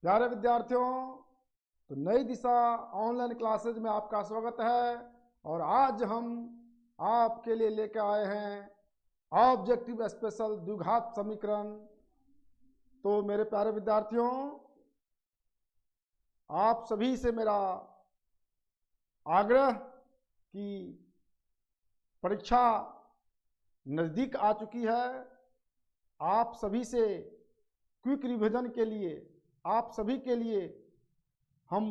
प्यारे विद्यार्थियों, तो नई दिशा ऑनलाइन क्लासेज में आपका स्वागत है। और आज हम आपके लिए लेकर आए हैं ऑब्जेक्टिव स्पेशल द्विघात समीकरण। तो मेरे प्यारे विद्यार्थियों, आप सभी से मेरा आग्रह कि परीक्षा नज़दीक आ चुकी है। आप सभी से क्विक रिवीजन के लिए, आप सभी के लिए हम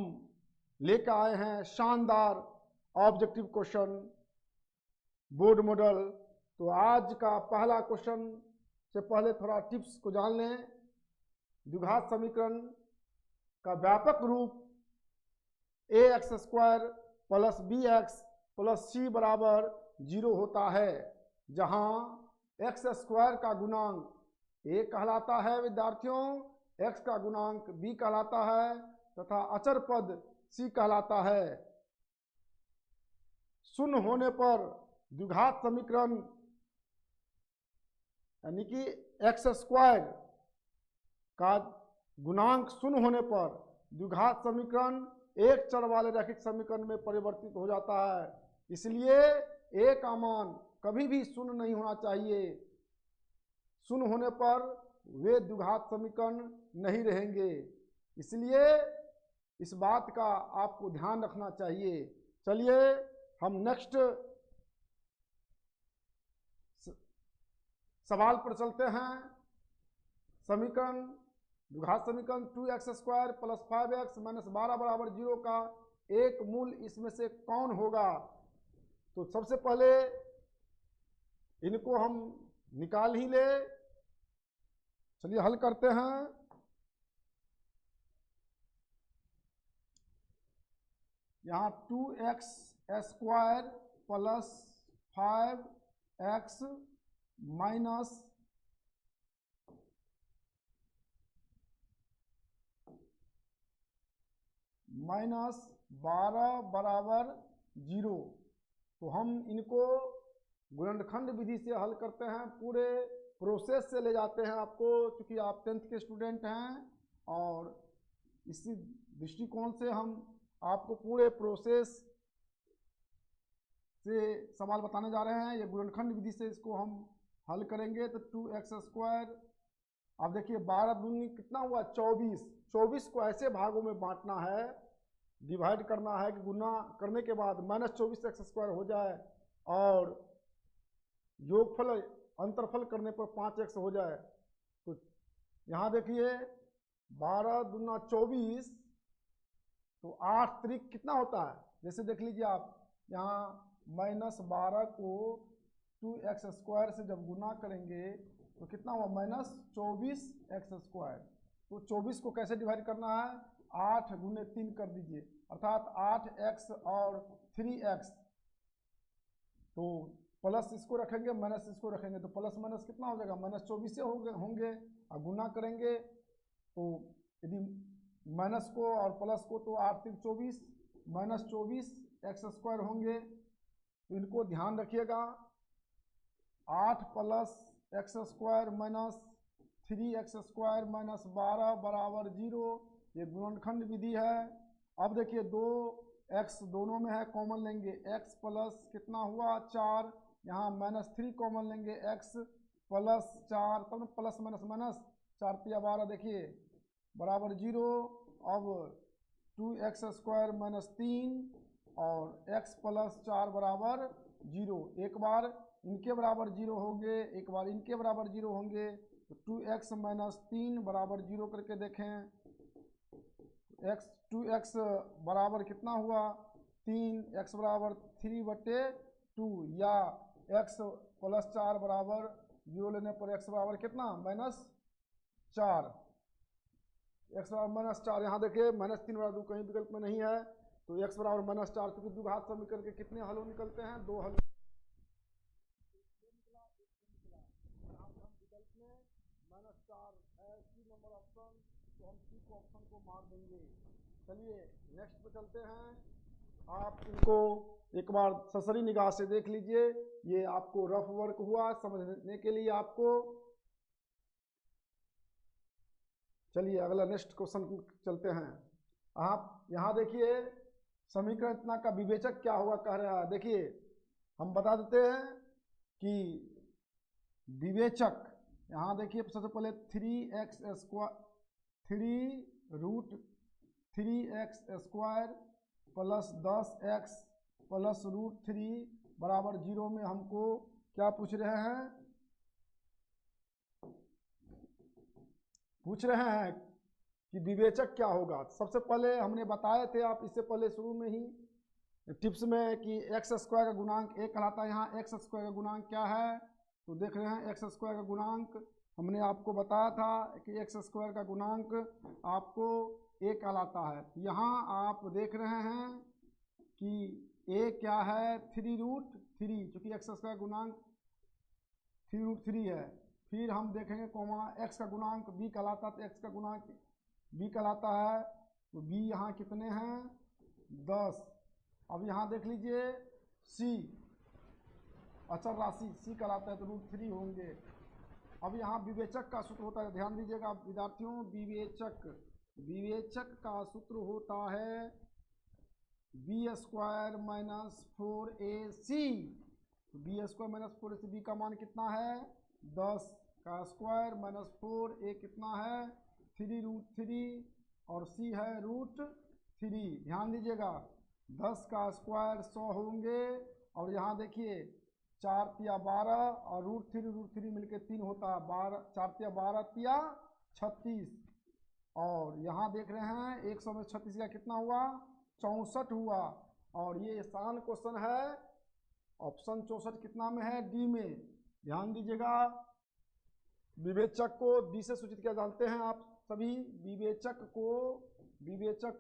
लेकर आए हैं शानदार ऑब्जेक्टिव क्वेश्चन बोर्ड मॉडल। तो आज का पहला क्वेश्चन से पहले थोड़ा टिप्स को जान लें। द्विघात समीकरण का व्यापक रूप ax² plus bx plus c बराबर 0 होता है, जहां x² का गुणांक a कहलाता है विद्यार्थियों, x का गुणांक b कहलाता है तथा अचर पद c कहलाता है। शून्य होने पर द्विघात समीकरण यानी कि x² का गुणांक शून्य होने पर द्विघात समीकरण एक चर वाले रैखिक समीकरण में परिवर्तित हो जाता है। इसलिए a का मान कभी भी शून्य नहीं होना चाहिए। शून्य होने पर वे द्विघात समीकरण नहीं रहेंगे, इसलिए इस बात का आपको ध्यान रखना चाहिए। चलिए हम नेक्स्ट सवाल पर चलते हैं। समीकरण द्विघात समीकरण 2x² प्लस 5x माइनस 12 बराबर 0 का एक मूल इसमें से कौन होगा? तो सबसे पहले इनको हम निकाल ही ले। चलिए हल करते हैं। यहाँ 2x² प्लस 5x माइनस 12 बराबर 0। तो हम इनको गुणनखंड विधि से हल करते हैं, पूरे प्रोसेस से ले जाते हैं आपको, क्योंकि आप 10th के स्टूडेंट हैं और इसी दृष्टिकोण से हम आपको पूरे प्रोसेस से सवाल बताने जा रहे हैं। ये गुणनखंड विधि से इसको हम हल करेंगे। तो 2x², अब देखिए 12 दूनी कितना हुआ? 24। 24 को ऐसे भागों में बांटना है, डिवाइड करना है कि गुना करने के बाद -24x² हो जाए और योगफल अंतरफल करने पर 5x हो जाए। तो यहाँ देखिए 12 दूना 24, तो 8 त्रिक कितना होता है? जैसे देख लीजिए आप, यहाँ -12 को 2x² से जब गुना करेंगे तो कितना हुआ? -24x²। तो 24 को कैसे डिवाइड करना है? 8 गुने 3 कर दीजिए, अर्थात 8x और 3x। तो प्लस इसको रखेंगे, माइनस इसको रखेंगे, तो प्लस माइनस कितना हो जाएगा? -24 होंगे। और गुना करेंगे तो यदि माइनस को और प्लस को, तो 8 3 24 -24x² होंगे। तो इनको ध्यान रखिएगा। 8 plus x² minus 3x² minus 12 बराबर 0। ये गुणनखंड विधि है। अब देखिए 2x दोनों में है, कॉमन लेंगे, x प्लस कितना हुआ? 4। यहाँ -3 कॉमन लेंगे, x प्लस 4, तब तो प्लस माइनस माइनस 4 तिया 12, देखिए बराबर 0। अब 2x² माइनस 3 और x प्लस 4 बराबर 0। एक बार इनके बराबर 0 होंगे, एक बार इनके बराबर 0 होंगे। तो 2x माइनस 3 बराबर 0 करके देखें। 2x बराबर कितना हुआ? 3, x बराबर 3/2, या x प्लस 4 बराबर 0 लेने पर x बराबर कितना? -4। x बराबर -4। यहाँ देखिए -3/2 कहीं विकल्प में नहीं है, तो x बराबर -4। क्योंकि द्विघात समीकरण के कितने हलों निकलते हैं? 2 हल। -4 है सी नंबर ऑप्शन, तो हम सी को ऑप्शन को मार देंगे। चलिए नेक्स्ट पे चलते हैं। आप इनको एक बार ससरी निगाह से देख लीजिए। ये आपको रफ वर्क हुआ समझने के लिए आपको। चलिए अगला नेक्स्ट क्वेश्चन चलते हैं। आप यहाँ देखिए समीकरण इतना का विवेचक क्या होगा कह रहा है। देखिए हम बता देते हैं कि विवेचक यहाँ देखिए सबसे पहले 3√3x² प्लस 10x प्लस √3 बराबर 0 में हमको क्या पूछ रहे हैं, कि विवेचक क्या होगा। सबसे पहले हमने बताए थे आप इससे पहले शुरू में ही टिप्स में कि x² का गुणांक 1 कहलाता है। यहाँ x² का गुणांक क्या है तो देख रहे हैं x² का गुणांक हमने आपको बताया था कि x² का गुणांक आपको 1 कहलाता है। यहाँ आप देख रहे हैं कि a क्या है 3√3, चूँकि x² का गुणांक 3√3 है। फिर हम देखेंगे कोमा x का गुणांक b कहलाता है, तो x का गुणांक b कहलाता है, तो b यहाँ कितने हैं 10। अब यहाँ देख लीजिए c अचर राशि c कहलाता है, तो √3 होंगे। अब यहाँ विवेचक का सूत्र होता है, ध्यान दीजिएगा विद्यार्थियों, विवेचक का सूत्र होता है b² माइनस 4ac। तो b² माइनस 4ac, b का मान कितना है 10 का स्क्वायर माइनस 4a कितना है 3√3 और c है √3। ध्यान दीजिएगा 10 का स्क्वायर 100 होंगे, और यहाँ देखिए 4 तिया 12 और √3 मिलके 3 होता है 12, 4 तिया 12 तिया 36, और यहाँ देख रहे हैं 100 में 36 का कितना हुआ 64 हुआ। और ये आसान क्वेश्चन है, ऑप्शन 64 कितना में है डी में। ध्यान दीजिएगा विवेचक को डी से सूचित किया जानते हैं आप सभी। विवेचक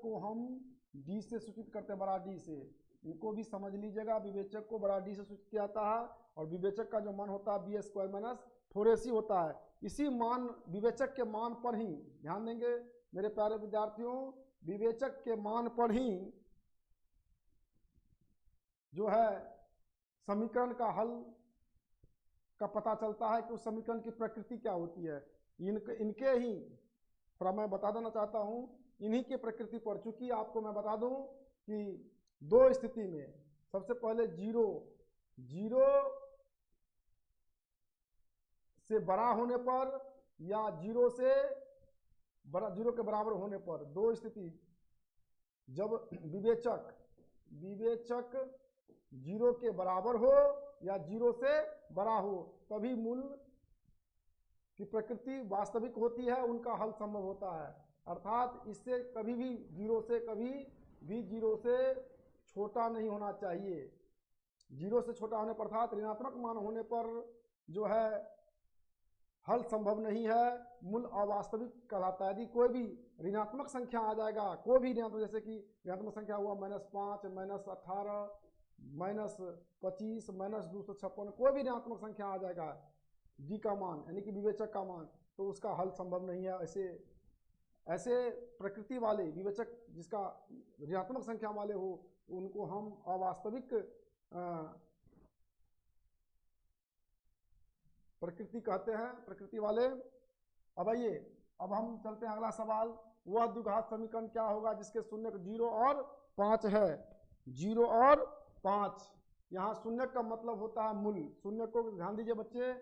को हम डी से सूचित करते हैं, बड़ा डी से। इनको भी समझ लीजिएगा, विवेचक को बड़ा डी से सूचित किया जाता है, और विवेचक का जो मान होता है b² माइनस 4ac होता है। इसी मान विवेचक के मान पर ही ध्यान देंगे मेरे प्यारे विद्यार्थियों, विवेचक के मान पर ही जो है समीकरण का हल का पता चलता है कि उस समीकरण की प्रकृति क्या होती है। इनके ही थोड़ा मैं बता देना चाहता हूँ, इन्हीं की प्रकृति पर, चूंकि आपको मैं बता दूं कि दो स्थिति में, सबसे पहले जीरो से बड़ा होने पर या जीरो के बराबर होने पर, दो स्थिति, जब विवेचक जीरो के बराबर हो या जीरो से बड़ा हो, तभी मूल की प्रकृति वास्तविक होती है, उनका हल संभव होता है। अर्थात इससे कभी भी जीरो से छोटा नहीं होना चाहिए। जीरो से छोटा होने पर अर्थात ऋणात्मक मान होने पर जो है हल संभव नहीं है, मूल अवास्तविक कहलाता है। यदि कोई भी ऋणात्मक संख्या आ जाएगा, कोई भी ऋणात्मक, जैसे कि ऋणात्मक संख्या हुआ -5, -18, -25, -256, कोई भी ऋणात्मक संख्या आ जाएगा डी का मान यानी कि विवेचक का मान, तो उसका हल संभव नहीं है। ऐसे प्रकृति वाले विवेचक जिसका ऋणात्मक संख्या वाले हो, उनको हम अवास्तविक प्रकृति कहते हैं, प्रकृति वाले। अब आइए, अब हम चलते हैं अगला सवाल। वह द्विघात समीकरण क्या होगा जिसके शून्य 0 और 5 है। 0 और 5, यहाँ शून्य का मतलब होता है मूल। शून्य को ध्यान दीजिए बच्चे,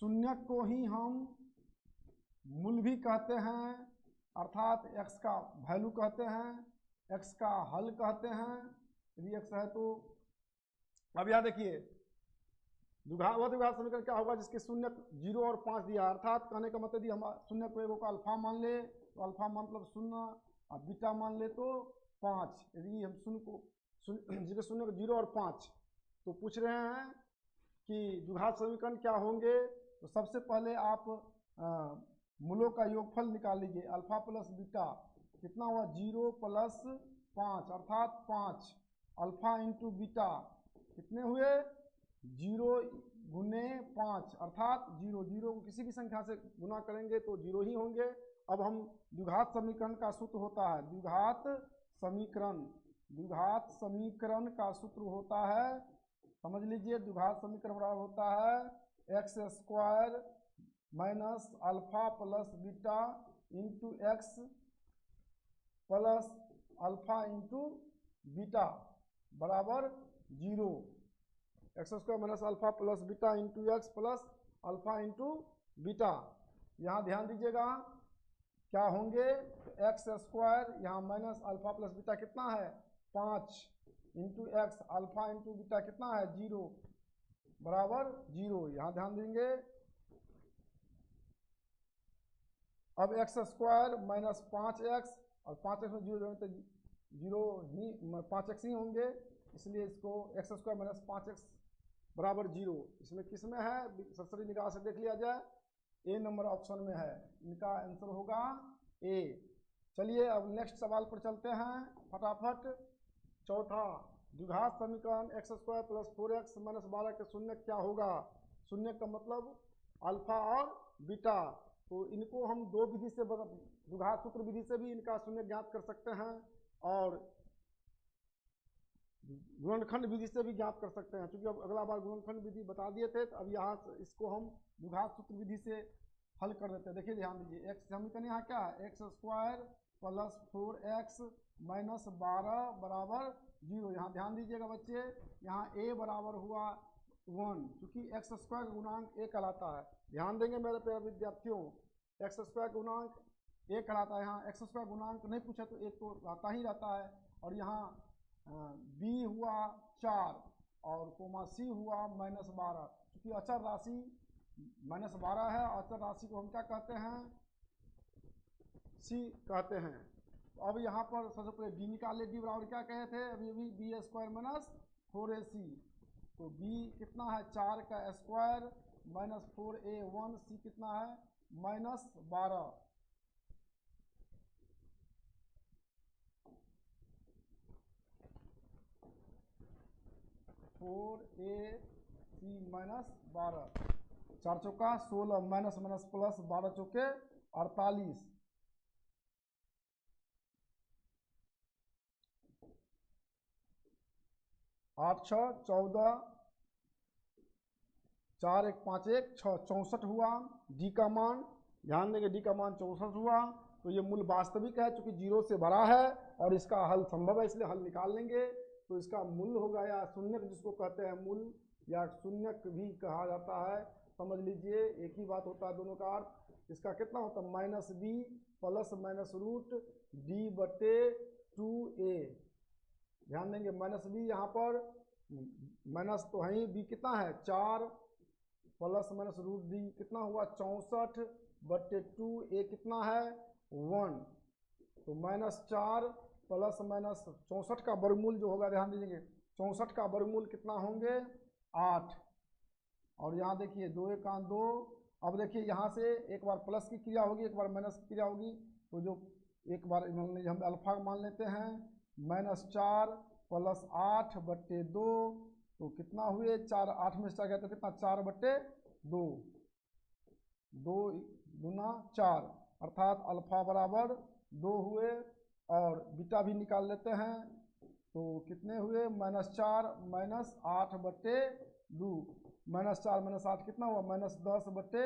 शून्य को ही हम मूल भी कहते हैं, अर्थात x का वैल्यू कहते हैं, x का हल कहते हैं यदि x है तो। अब यहाँ देखिए द्विघात समीकरण क्या होगा जिसके शून्य 0 और 5 दिया, अर्थात कहने का मतलब यदि हम शून्य को एगो का अल्फा मान ले तो अल्फा मतलब 0 और बीटा मान ले तो 5। यदि हम जिसके शून्य 0 और 5, तो पूछ रहे हैं कि द्विघात समीकरण क्या होंगे। तो सबसे पहले आप मूलों का योगफल निकाल लीजिए। अल्फा प्लस बीटा कितना हुआ 0 प्लस 5 अर्थात 5, अल्फा इंटू बीटा कितने हुए 0 गुने 5 अर्थात 0। 0 को किसी भी संख्या से गुना करेंगे तो 0 ही होंगे। अब हम द्विघात समीकरण का सूत्र होता है, द्विघात समीकरण का सूत्र होता है, समझ लीजिए, द्विघात समीकरण बराबर होता है x² minus alpha plus beta into x plus alpha into beta बराबर 0। X square minus alpha plus beta into x plus alpha into beta. यहाँ ध्यान दीजिएगा क्या होंगे, तो एक्स स्क्वायर यहाँ माइनस अल्फा प्लस बीटा कितना है 5 into x, alpha into beta कितना है 0 बराबर 0। यहाँ ध्यान देंगे। अब एक्स स्क्वायर माइनस 5x और 5x में 0 तो 0 ही 5x ही होंगे, इसलिए इसको एक्स स्क्वायर माइनस 5x बराबर 0। इसमें किस में है, सरसरी निगाह से देख लिया जाए, ए नंबर ऑप्शन में है, इनका आंसर होगा ए। चलिए अब नेक्स्ट सवाल पर चलते हैं फटाफट। चौथा, द्विघात समीकरण x square plus 4x minus 12 के शून्य क्या होगा। शून्य का मतलब अल्फा और बीटा, तो इनको हम दो विधि से, द्विघात सूत्र विधि से भी इनका शून्य ज्ञात कर सकते हैं और गुणनखंड विधि से भी ज्ञात कर सकते हैं। क्योंकि अब अगला बार गुणनखंड विधि बता दिए थे, तो अब यहाँ इसको हम द्विघात सूत्र विधि से हल कर देते हैं। देखिए ध्यान दीजिए, एक्स समीकरण यहाँ क्या है, x square plus 4x minus 12 बराबर 0। यहाँ ध्यान दीजिएगा बच्चे, यहाँ a बराबर हुआ 1, क्योंकि एक्स स्क्वायर गुणांक a कहलाता है। ध्यान देंगे मेरे प्यारे विद्यार्थियों, एक्स स्क्वायर गुणांक a कहलाता है। यहाँ एक्स स्क्वायर गुणांक नहीं पूछा तो एक तो रहता ही रहता है। और यहाँ b हुआ 4 और कोमा c हुआ माइनस 12, क्योंकि अचर राशि माइनस 12 है। अचर राशि को हम क्या कहते हैं, c कहते हैं। अब यहाँ पर सबसे पहले b निकाले, b बराबर क्या कहे थे अभी अभी, बी स्क्वायर माइनस 4ac। तो b कितना है 4 का स्क्वायर माइनस 4a1, c कितना है माइनस 12। माइनस 12, 4 चौका 16 माइनस माइनस प्लस 12 चौके 48, 8 6 14, 4 1 5 1 6, 64 हुआ। डी का मान ध्यान देंगे, डी का मान 64 हुआ। तो ये मूल वास्तविक है, चूंकि 0 से बड़ा है और इसका हल संभव है, इसलिए हल निकाल लेंगे। तो इसका मूल होगा, या शून्यक जिसको कहते हैं मूल, या शून्यक भी कहा जाता है, समझ लीजिए एक ही बात होता है दोनों का अर्थ। इसका कितना होता है minus b plus minus root d बटे 2a। ध्यान देंगे माइनस बी, यहाँ पर माइनस तो है ही, बी कितना है 4 प्लस माइनस रूट डी कितना हुआ 64 बटे 2a कितना है 1। तो माइनस 4 प्लस माइनस 64 का वर्गमूल जो होगा, ध्यान दीजिए 64 का वर्गमूल कितना होंगे 8। और यहाँ देखिए 2 1 2। अब देखिए यहाँ से एक बार प्लस की क्रिया होगी, एक बार माइनस की क्रिया होगी। तो जो एक बार हम अल्फा मान लेते हैं, माइनस 4 प्लस 8 बटे 2, तो कितना हुए 4, 8 में से 4 गया तो कितना 4 बटे 2, 2 दूना 4, अर्थात अल्फा बराबर 2 हुए। और बीटा भी निकाल लेते हैं, तो कितने हुए माइनस 4 माइनस 8 बटे 2, माइनस 4 माइनस 8 कितना हुआ माइनस 10 बटे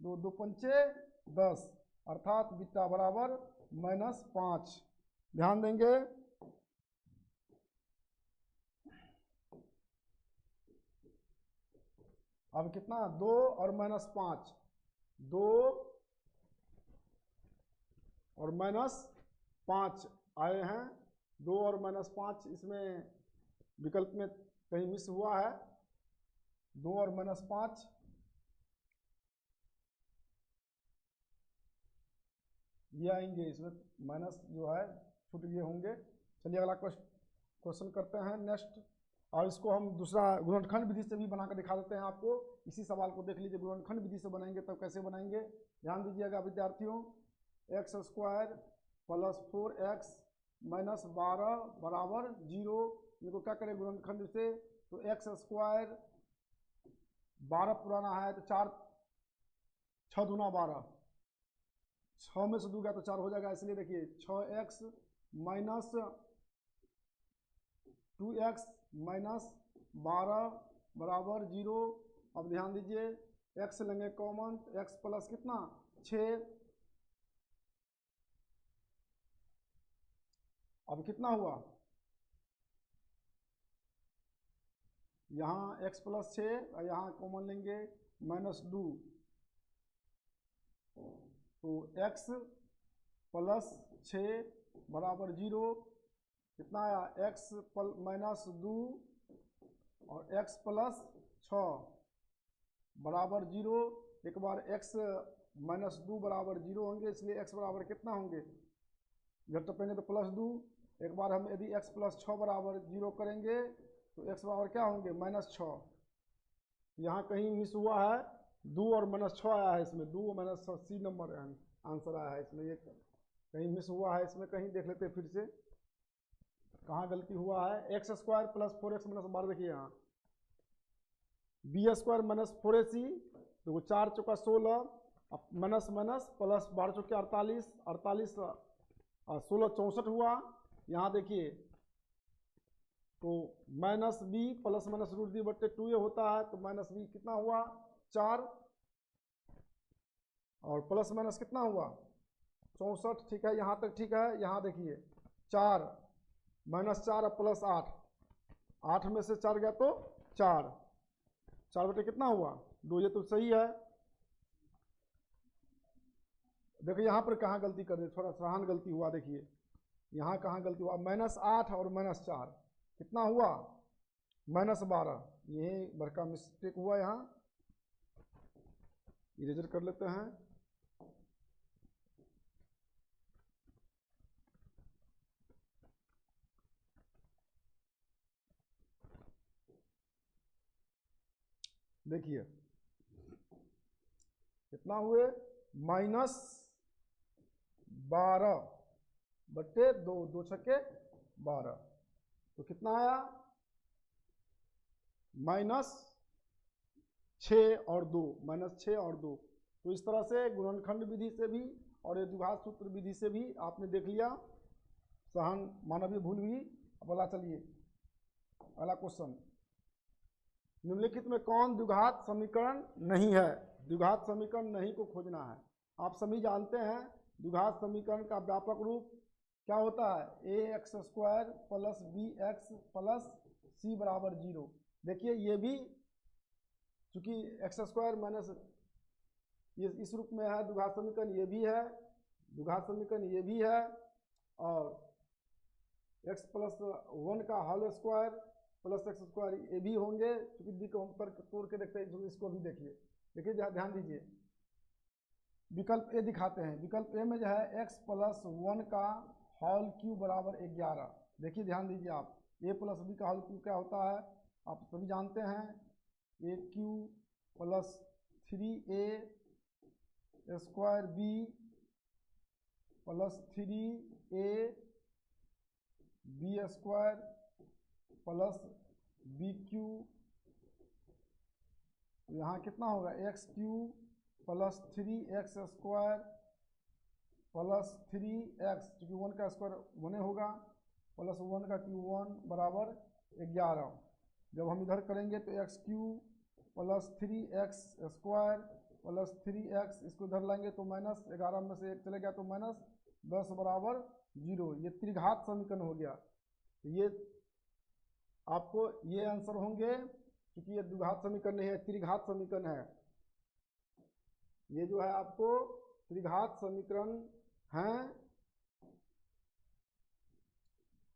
2, 2 पंचे 10, अर्थात बीटा बराबर माइनस 5। ध्यान देंगे। अब कितना 2 और माइनस 5, 2 और माइनस 5 आए हैं। 2 और माइनस 5 इसमें विकल्प में कहीं मिस हुआ है, 2 और माइनस 5 ये आएंगे, इसमें माइनस जो है छूट गए होंगे। चलिए अगला क्वेश्चन करते हैं नेक्स्ट, और इसको हम दूसरा गुणनखंड विधि से भी बनाकर दिखा देते हैं आपको। इसी सवाल को देख लीजिए, गुणनखंड विधि से बनाएंगे तब कैसे बनाएंगे, ध्यान दीजिएगा विद्यार्थियों। X square plus 4x minus 12 बराबर 0, इनको क्या करें गुणनखंड से, तो एक्स स्क्वायर 12 पुराना है तो 4 6 दूना 12, 6 में से 2 गया तो 4 हो जाएगा, इसलिए देखिए 6x माइनस 2x माइनस 12 बराबर 0। अब ध्यान दीजिए x लेंगे कॉमन, x प्लस कितना 6 अब कितना हुआ, यहाँ x प्लस 6 और यहाँ कॉमन लेंगे -2, तो x प्लस 6 बराबर 0, कितना आया x -2 और x प्लस 6 बराबर 0। एक बार x -2 बराबर 0 होंगे, इसलिए x बराबर कितना होंगे, जब टपेंगे तो +2। एक बार हम यदि x प्लस 6 बराबर 0 करेंगे तो x बराबर क्या होंगे -6। यहाँ कहीं मिस हुआ है, 2 और -6 आया है इसमें, 2 और -6 सी नंबर आंसर आया है इसमें, ये कहीं मिस हुआ है इसमें, कहीं देख लेते हैं फिर से कहाँ गलती हुआ है। x² प्लस 4x माइनस 12, देखिए यहाँ b² माइनस 4ac, तो 4 चौका 16, अब माइनस माइनस प्लस 12 चौके 48, 48 और 16 64 हुआ। यहाँ देखिए तो -b प्लस माइनस √2/2 होता है, तो -b कितना हुआ 4 और प्लस माइनस कितना हुआ 64। ठीक है, यहाँ तक ठीक है। यहाँ देखिए 4 -4 और +8, 8 में से 4 गया तो 4 बटे कितना हुआ 2, ये तो सही है। देखिए यहाँ पर कहाँ गलती कर दी, थोड़ा सराहन गलती हुआ, देखिए यहाँ कहाँ गलती हुआ, -8 और -4 कितना हुआ -12, यही बड़का मिस्टेक हुआ, यहाँ इरेजर कर लेते हैं। देखिए कितना हुए -12 बटे 2, 2 छक्के 12, तो कितना आया -6 और 2, -6 और 2। तो इस तरह से गुणनखंड विधि से भी और ये द्विघात सूत्र विधि से भी आपने देख लिया, सहन मानवीय भूल भी। बोला चलिए अगला क्वेश्चन, निम्नलिखित में कौन द्विघात समीकरण नहीं है। द्विघात समीकरण नहीं को खोजना है। आप सभी जानते हैं द्विघात समीकरण का व्यापक रूप क्या होता है, ax² plus bx plus c बराबर 0। देखिए ये भी चूंकि x² माइनस ये इस रूप में है द्विघात समीकरण, ये भी है द्विघात समीकरण, ये भी है, और x प्लस 1 का होल स्क्वायर प्लस x² ये भी होंगे। क्योंकि डी को हम पर तोड़ के देखते हैं, इसको भी देखिए। देखिए ध्यान दीजिए, विकल्प ए दिखाते हैं। विकल्प ए में जो है x प्लस 1 का होल क्यूब बराबर 11। देखिए ध्यान दीजिए आप, a प्लस बी का होल क्यूब क्या होता है आप सभी जानते हैं, a cube plus 3a square b plus 3a b square plus b cube, यहाँ कितना होगा x cube plus 3x square plus 3x, क्योंकि 1 का स्क्वायर 1 होगा, प्लस 1 का क्यूब 1 बराबर 11। जब हम इधर करेंगे तो x cube plus 3x square plus 3x, इसको इधर लाएंगे तो -11 में से 1 चले गया तो -10 बराबर 0। ये त्रिघात समीकरण हो गया। ये आपको ये आंसर होंगे, क्योंकि ये द्विघात समीकरण नहीं है, त्रिघात समीकरण है। ये जो है आपको त्रिघात समीकरण हैं।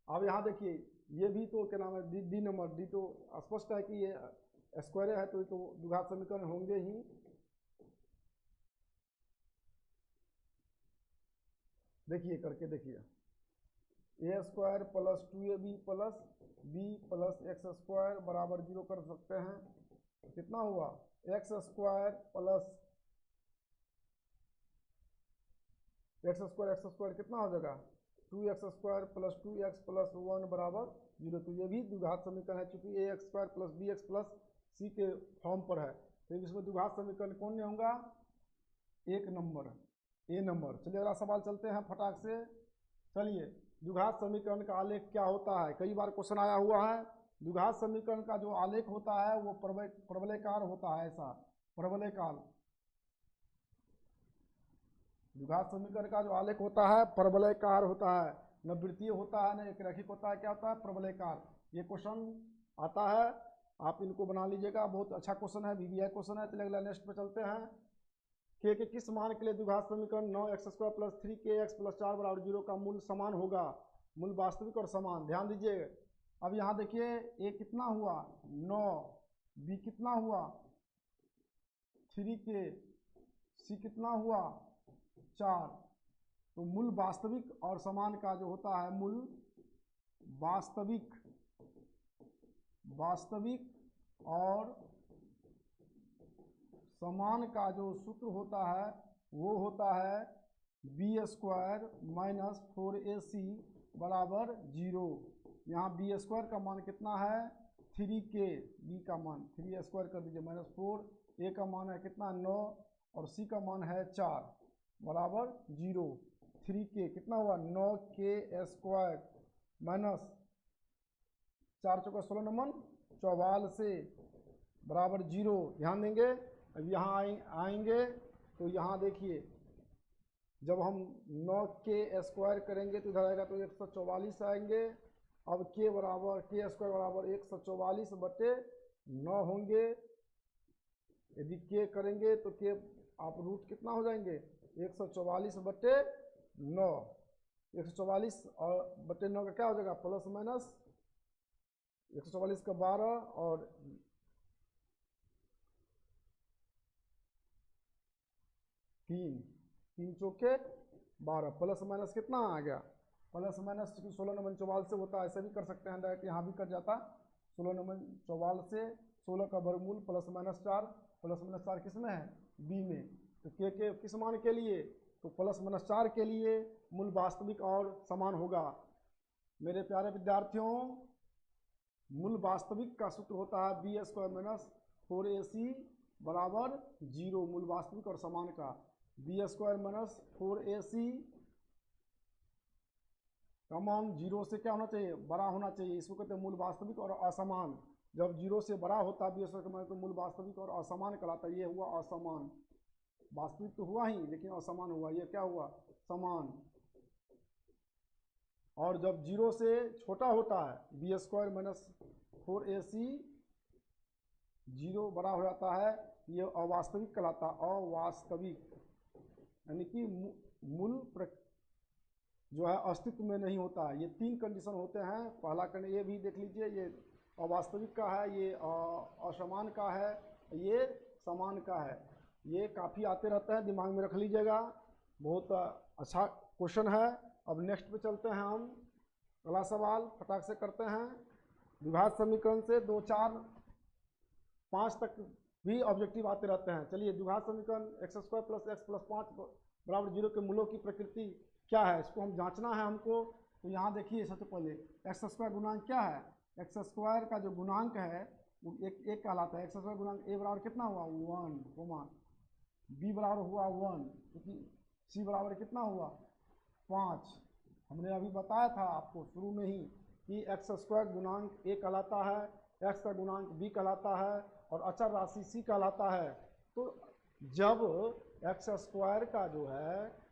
अब यहाँ देखिए ये भी तो क्या नाम है डी नंबर, डी तो स्पष्ट है कि ये स्क्वायर है, तो ये तो द्विघात समीकरण होंगे ही। देखिए करके देखिए, A square plus 2ab plus b plus X square बराबर 0 कर सकते हैं। कितना हुआ X square plus X square कितना हो जाएगा 2x square plus 2x plus 1 बराबर 0। तो ये भी द्विघात समीकरण है, चूंकि ax square plus bx plus c के फॉर्म पर है, तो इसमें द्विघात समीकरण कौन नहीं होगा, 1 नंबर ए नंबर। चलिए अगला सवाल चलते हैं फटाक से। चलिए द्विघात समीकरण का आलेख क्या होता है, कई बार क्वेश्चन आया हुआ है। द्विघात समीकरण का जो आलेख होता है वो परवलयकार होता है, ऐसा परवलयकार। द्विघात समीकरण का जो आलेख होता है परवलयकार होता है। न वृत्तीय होता है न एक रैखिक होता है, क्या होता है, प्रबलयकार। ये क्वेश्चन आता है, आप इनको बना लीजिएगा, बहुत अच्छा क्वेश्चन है, VBI क्वेश्चन है। चलिए अगला नेक्स्ट पे चलते हैं। के किस मान के लिए द्विघात समीकरण 9x² + 3kx + 4 = 0 का मूल समान होगा? मूल वास्तविक और समान। ध्यान दीजिए, अब यहाँ देखिए a कितना हुआ 9, b कितना हुआ 3k, c कितना हुआ 4। तो मूल वास्तविक और समान का जो होता है, मूल वास्तविक और समान का जो सूत्र होता है वो होता है b² - 4ac = 0। यहाँ b² का मान कितना है 3k, b का मान 3² कर दीजिए -4, a का मान है कितना 9 और c का मान है 4 बराबर 0। 3k कितना हुआ 9k² माइनस 4 चौका 16 नमन 44 बराबर 0। ध्यान देंगे, अब यहाँ आएंगे तो यहाँ देखिए जब हम 9k² करेंगे तो इधर आएगा तो 144 आएंगे। अब k² बराबर 144/9 होंगे। यदि k करेंगे तो k आप रूट कितना हो जाएंगे 144/9। 144 और बटे 9 का क्या हो जाएगा प्लस माइनस 144 का 12 और 3 चौके 12 प्लस माइनस कितना आ गया प्लस माइनस 16 9 44 से होता है, ऐसे भी कर सकते हैं डायरेक्ट, यहाँ भी कर जाता 16 9 44 से 16 का वर्गमूल प्लस माइनस 4 किस में है बी में। तो के किस मान के लिए तो प्लस माइनस 4 के लिए मूल वास्तविक और समान होगा। मेरे प्यारे विद्यार्थियों, मूल वास्तविक का सूत्र होता है b² - 4ac = 0। मूल वास्तविक और समान का b² - 4ac का मान 0 से क्या होना चाहिए बड़ा होना चाहिए। इसको कहते हैं मूल वास्तविक और असमान। जब 0 से बड़ा होता है b² का मान तो मूल वास्तविक और असमान कहलाता है। ये हुआ असमान, वास्तविक तो हुआ ही लेकिन असमान हुआ, ये क्या हुआ समान। और जब 0 से छोटा होता है b² - 4ac 0 बड़ा हो जाता है, ये अवास्तविक कहलाता है। अवास्तविक यानी कि मूल जो है अस्तित्व में नहीं होता है। ये 3 कंडीशन होते हैं। पहला कंडीशन ये भी देख लीजिए, ये अवास्तविक का है, ये असमान का है, ये समान का है। ये काफ़ी आते रहते हैं, दिमाग में रख लीजिएगा, बहुत अच्छा क्वेश्चन है। अब नेक्स्ट पे चलते हैं हम। अगला सवाल फटाक से करते हैं। द्विघात समीकरण से 2 4 5 तक भी ऑब्जेक्टिव आते रहते हैं। चलिए, द्विघात समीकरण x² + x + 5 = 0 के मूलों की प्रकृति क्या है, इसको हम जांचना है हमको। तो यहाँ देखिए, सबसे पहले x² गुणांक क्या है, x² का जो गुणांक है वो एक कहलाता है। x² गुणांक a बराबर कितना हुआ 1, b बराबर हुआ 1, क्योंकि c बराबर कितना हुआ 5। हमने अभी बताया था आपको शुरू में ही कि x² गुणांक a कहलाता है, x का गुणांक b कहलाता है और अचर राशि c कहलाता है। तो जब x² का जो है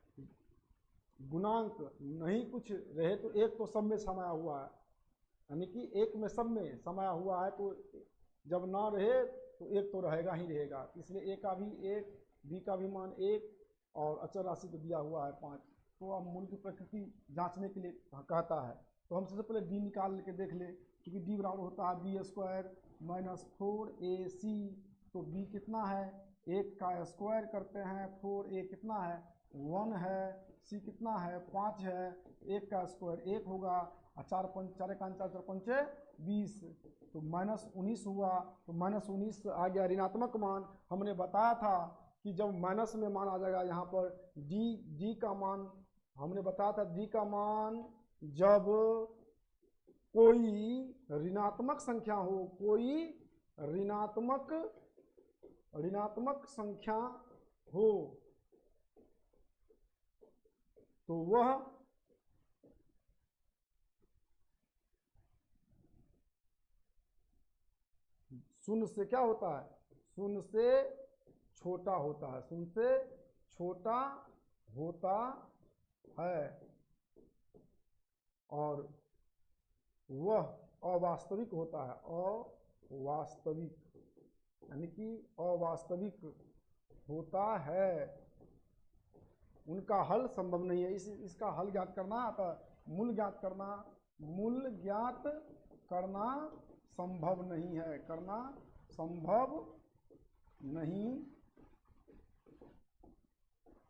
गुणांक नहीं कुछ रहे तो एक तो सब में समाया हुआ है, यानी कि एक में सब में समाया हुआ है। तो जब ना रहे तो एक तो रहेगा ही रहेगा, इसलिए a का भी 1, b का भी मान 1 और अचर राशि को दिया हुआ है 5। तो अब मूल की प्रकृति जांचने के लिए कहता है। तो हम सबसे पहले d निकाल के देख ले, क्योंकि d बराबर होता है b² - 4ac। तो b कितना है 1 का स्क्वायर करते हैं, 4a कितना है 1 है, c कितना है 5 है, 1 का स्क्वायर 1 होगा और 4 5 20, तो -19 हुआ। तो -19 आ गया ऋणात्मक मान। हमने बताया था कि जब माइनस में मान आ जाएगा यहाँ पर d का मान, हमने बताया था d का मान जब कोई ऋणात्मक संख्या हो, कोई ऋणात्मक संख्या हो तो वह शून्य से क्या होता है, शून्य से छोटा होता है, शून्य से छोटा होता है। और वह अवास्तविक होता है, अवास्तविक यानी कि अवास्तविक होता है, उनका हल संभव नहीं है। इसका हल ज्ञात करना आता, मूल ज्ञात करना संभव नहीं है, करना संभव नहीं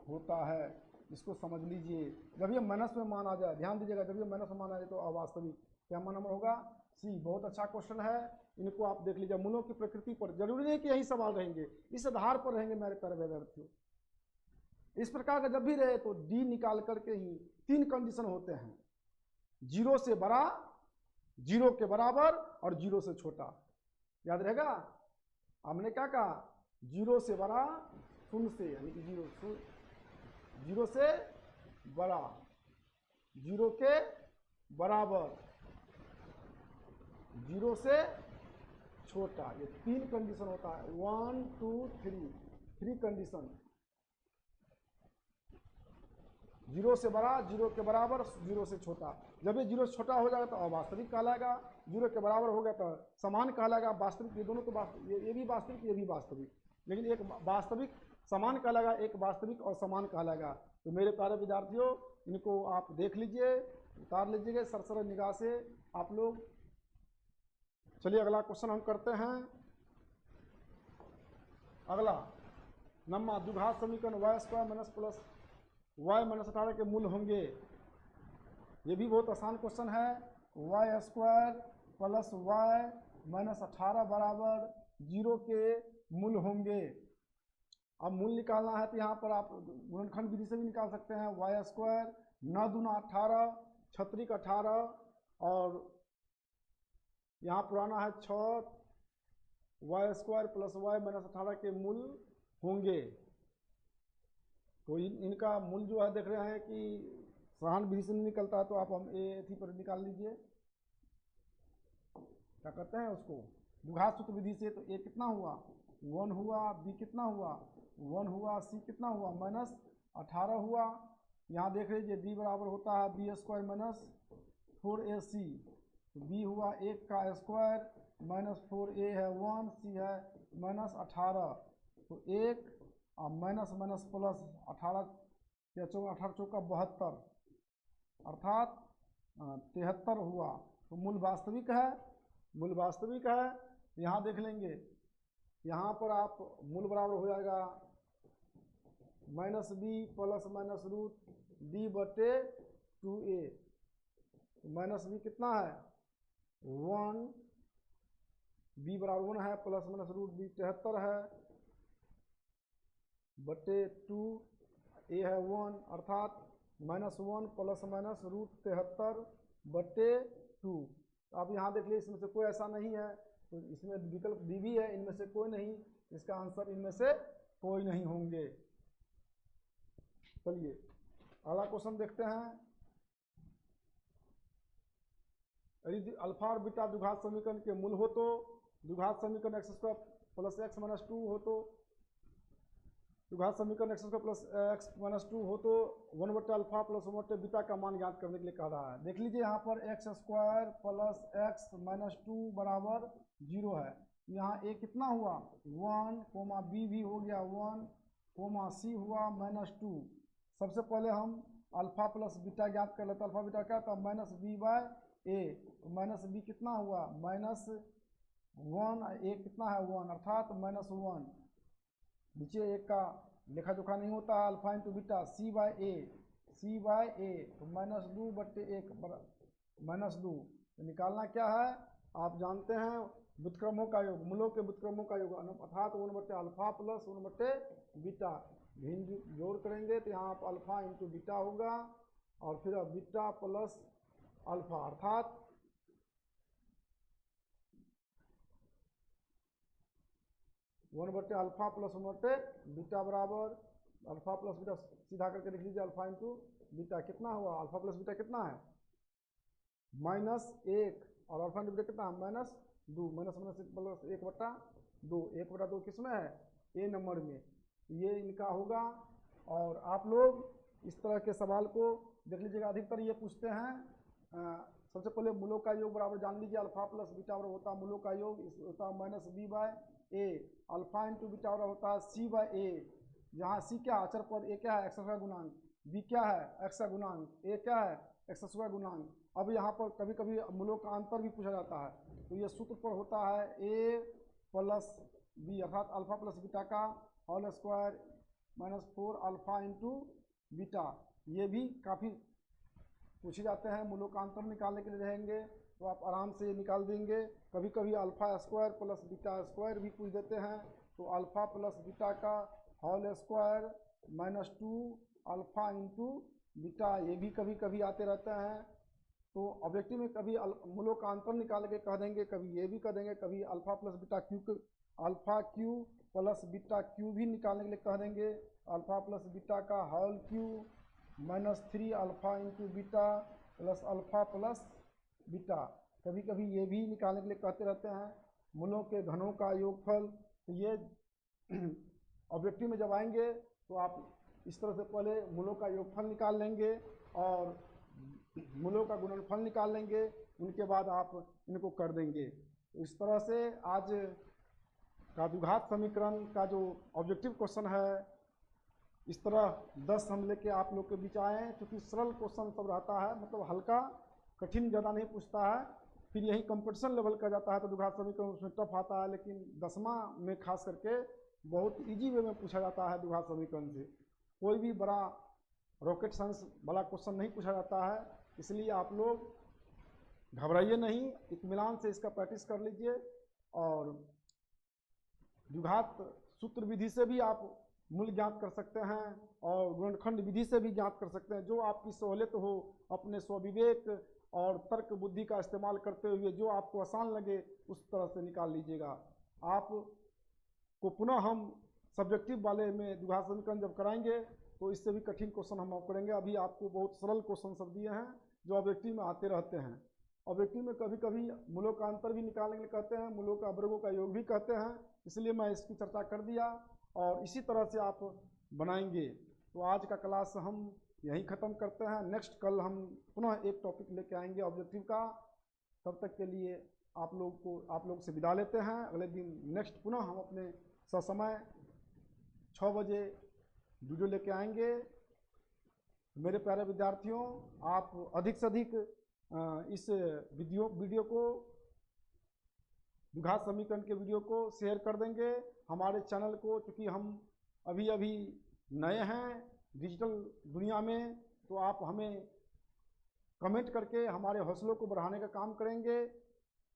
होता है। इसको समझ लीजिए। जब ये माइनस में मान आ जाए, ध्यान दीजिएगा, जब ये माइनस में मान आ जाए तो अवास्तविक। क्या नंबर होगा? सी। बहुत अच्छा क्वेश्चन है, इनको आप देख लीजिए। मूलों की प्रकृति पर जरूरी नहीं कि यही सवाल रहेंगे, इस आधार पर रहेंगे मेरे प्यारे विद्यार्थियों। इस प्रकार का जब भी रहे तो डी निकाल करके ही 3 कंडीशन होते हैं, 0 से बड़ा, 0 के बराबर और 0 से छोटा। याद रहेगा? हमने क्या कहा? 0 से बड़ा, 0 से, यानी कि 0 से बड़ा, 0 के बराबर, 0 से छोटा। ये 3 कंडीशन होता है। 1 2 3 कंडीशन। 0 से बड़ा, 0 के बराबर, 0 से छोटा। जब ये 0 से छोटा हो जाएगा तो अवास्तविक कहलाएगा, 0 के बराबर हो गया तो समान कहलाएगा। वास्तविक, ये दोनों तो ये भी वास्तविक, ये भी वास्तविक, लेकिन एक वास्तविक समान कहलाएगा, एक वास्तविक और समान कहलाएगा। तो मेरे प्यारे विद्यार्थियों, इनको आप देख लीजिए, उतार लीजिएगा सरसर निगाह से आप लोग। चलिए अगला क्वेश्चन हम करते हैं। अगला नंबर द्विघात समीकरण y square minus plus y minus 18 के मूल होंगे। ये भी बहुत आसान क्वेश्चन है। y square plus y minus 18 बराबर 0 के मूल होंगे। अब मूल निकालना है तो यहाँ पर आप गुणनखंड विधि से भी निकाल सकते हैं। y स्क्वायर 9 दूना 18, 6 18, और यहाँ पुराना है 6, y square plus y minus 18 के मूल होंगे। तो इनका मूल जो है देख रहे हैं कि समान विधि से नहीं निकलता है, तो आप हम एथी पर निकाल लीजिए। क्या करते हैं उसको द्विघात सूत्र विधि से। तो a कितना हुआ? 1 हुआ, b कितना हुआ? 1 हुआ, c कितना हुआ? माइनस 18 हुआ। यहाँ देख लीजिए b बराबर होता है b स्क्वायर माइनस 4ac। तो b हुआ 1 का स्क्वायर माइनस 4a है 1, c है माइनस 18। तो 1 और माइनस माइनस प्लस 18 या 18 चौका 72, अर्थात 73 हुआ। तो मूल वास्तविक है, मूल वास्तविक है। यहाँ देख लेंगे, यहाँ पर आप मूल बराबर हो जाएगा minus b plus minus root d बटे 2a। माइनस बी कितना है? 1, बी बराबर 1 है, प्लस माइनस रूट बी 73 है, बटे 2, ए है 1, अर्थात -1 प्लस माइनस रूट 73 बटे 2। अब यहाँ देख लीजिए, इसमें से कोई ऐसा नहीं है, तो इसमें विकल्प डी भी है, इनमें से कोई नहीं। इसका आंसर इनमें से कोई नहीं होंगे। चलिए अगला क्वेश्चन देखते हैं। यदि अल्फा और बीटा द्विघात समीकरण के मूल हो तो द्विघात समीकरण x square plus x minus 2 हो तो द्विघात समीकरण x square plus x minus 2 हो तो 1 बटे अल्फा प्लस 1 बटे बीटा का मान ज्ञात करने के लिए कह रहा है। देख लीजिए यहाँ पर x square plus x minus 2 बराबर 0 है। यहाँ a कितना हुआ? 1, b भी हो गया 1, c हुआ -2। सबसे पहले हम अल्फा प्लस बीटा ज्ञात कर लेते हैं। अल्फा बीटा क्या था? माइनस बी बाय ए। तो माइनस बी कितना हुआ? -1, ए कितना है? 1, अर्थात -1। नीचे एक का लेखा जोखा नहीं होता, अल्फा इंटू बीटा, सी बाय ए। तो -2 बटे 1 -2। तो निकालना क्या है? आप जानते हैं व्युत्क्रमों का योग, मूलों के व्युत्क्रमों का योग, अर्थात 1 बटे अल्फा प्लस 1 बटे बीटा। भिन्न जोड़ करेंगे तो यहाँ पर अल्फा इंटू बीटा होगा, और फिर बीटा प्लस अल्फा, अर्थात 1 बटे अल्फा प्लस 1 बटे बीटा बराबर अल्फा प्लस बीटा। सीधा करके लिख लीजिए, अल्फा इंटू बीटा कितना हुआ? अल्फा प्लस बीटा कितना है? -1, और अल्फा इंटू बीटा कितना है? -2। माइनस प्लस 1 बटा 2। 1 बटा 2 किस में है? ए नंबर में। ये इनका होगा। और आप लोग इस तरह के सवाल को देख लीजिएगा, अधिकतर ये पूछते हैं सबसे पहले मूलों का योग बराबर जान लीजिए, अल्फा प्लस बीटा बराबर होता है मूलों का योग, होता है माइनस बी बाय ए, अल्फा इंटू बीटा बराबर होता है सी बाय ए, जहाँ सी क्या अचर पद, ए क्या है एक्स स्क्वायर गुणांक, बी क्या है एक्स का गुणांक, ए क्या है एक्स स्क्वायर गुणांक। अब यहाँ पर कभी कभी मूलों का अंतर भी पूछा जाता है, तो ये सूत्र पर होता है ए प्लस बी अर्थात अल्फा प्लस बीटा का whole square minus 4 alpha into beta. ये भी काफ़ी पूछे जाते हैं, मूलों का अंतर निकालने के लिए रहेंगे तो आप आराम से निकाल देंगे। कभी कभी alpha square plus beta square भी पूछ देते हैं, तो अल्फा प्लस बीटा का whole square minus 2 alpha into beta, ये भी कभी कभी आते रहते हैं। तो ऑब्जेक्टिव में कभी मूलों का अंतर निकाल के कह देंगे, कभी ये भी कह देंगे, कभी alpha plus beta cube, alpha cube plus beta cube भी निकालने के लिए कह देंगे, अल्फा प्लस बीटा का whole cube minus 3 alpha into beta plus alpha plus beta, कभी कभी ये भी निकालने के लिए कहते रहते हैं। मूलों के घनों का योगफल, तो ये ऑब्जेक्टिव में जब आएंगे तो आप इस तरह से पहले मूलों का योगफल निकाल लेंगे और मूलों का गुणनफल निकाल लेंगे, उनके बाद आप इनको कर देंगे। तो इस तरह से आज का द्विघात समीकरण का जो ऑब्जेक्टिव क्वेश्चन है, इस तरह 10 हम लेके आप लोग के बीच आए हैं। क्योंकि सरल क्वेश्चन सब रहता है, मतलब हल्का कठिन ज़्यादा नहीं पूछता है, फिर यही कंपटीशन लेवल का जाता है तो द्विघात समीकरण उसमें टफ आता है, लेकिन 10वां में खास करके बहुत इजी वे में पूछा जाता है द्विघात समीकरण से। कोई भी बड़ा रॉकेट साइंस वाला क्वेश्चन नहीं पूछा जाता है, इसलिए आप लोग घबराइए नहीं, इत्मीनान से इसका प्रैक्टिस कर लीजिए। और द्विघात सूत्र विधि से भी आप मूल ज्ञात कर सकते हैं और गुणनखंड विधि से भी ज्ञात कर सकते हैं, जो आपकी सहूलियत हो। अपने स्वविवेक और तर्क बुद्धि का इस्तेमाल करते हुए जो आपको आसान लगे उस तरह से निकाल लीजिएगा। आप को पुनः हम सब्जेक्टिव वाले में द्विघात समीकरण जब कराएंगे तो इससे भी कठिन क्वेश्चन हम करेंगे। अभी आपको बहुत सरल क्वेश्चन सब दिए हैं जो ऑब्जेक्टिव में आते रहते हैं। ऑब्जेक्टिव में कभी कभी मूलों का अंतर भी निकालने के लिए कहते हैं, मूलों का वर्गों का योग भी कहते हैं, इसलिए मैं इसकी चर्चा कर दिया और इसी तरह से आप बनाएंगे। तो आज का क्लास हम यहीं ख़त्म करते हैं। नेक्स्ट कल हम पुनः एक टॉपिक लेके आएंगे ऑब्जेक्टिव का। तब तक के लिए आप लोग से विदा लेते हैं। अगले दिन नेक्स्ट पुनः हम अपने ससमय 6 बजे वीडियो लेके आएंगे। मेरे प्यारे विद्यार्थियों, आप अधिक से अधिक इस वीडियो को, द्विघात समीकरण के वीडियो को शेयर कर देंगे। हमारे चैनल को, क्योंकि हम अभी अभी नए हैं डिजिटल दुनिया में, तो आप हमें कमेंट करके हमारे हौसलों को बढ़ाने का काम करेंगे।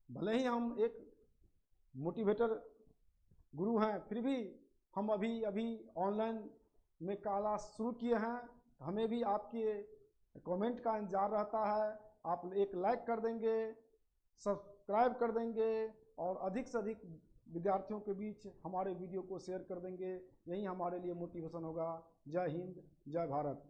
भले ही हम एक मोटिवेटर गुरु हैं, फिर भी हम अभी ऑनलाइन में क्लास शुरू किए हैं, हमें भी आपके कमेंट का इंतजार रहता है। आप एक लाइक कर देंगे, सब्सक्राइब कर देंगे और अधिक से अधिक विद्यार्थियों के बीच हमारे वीडियो को शेयर कर देंगे। यही हमारे लिए मोटिवेशन होगा। जय हिंद, जय भारत।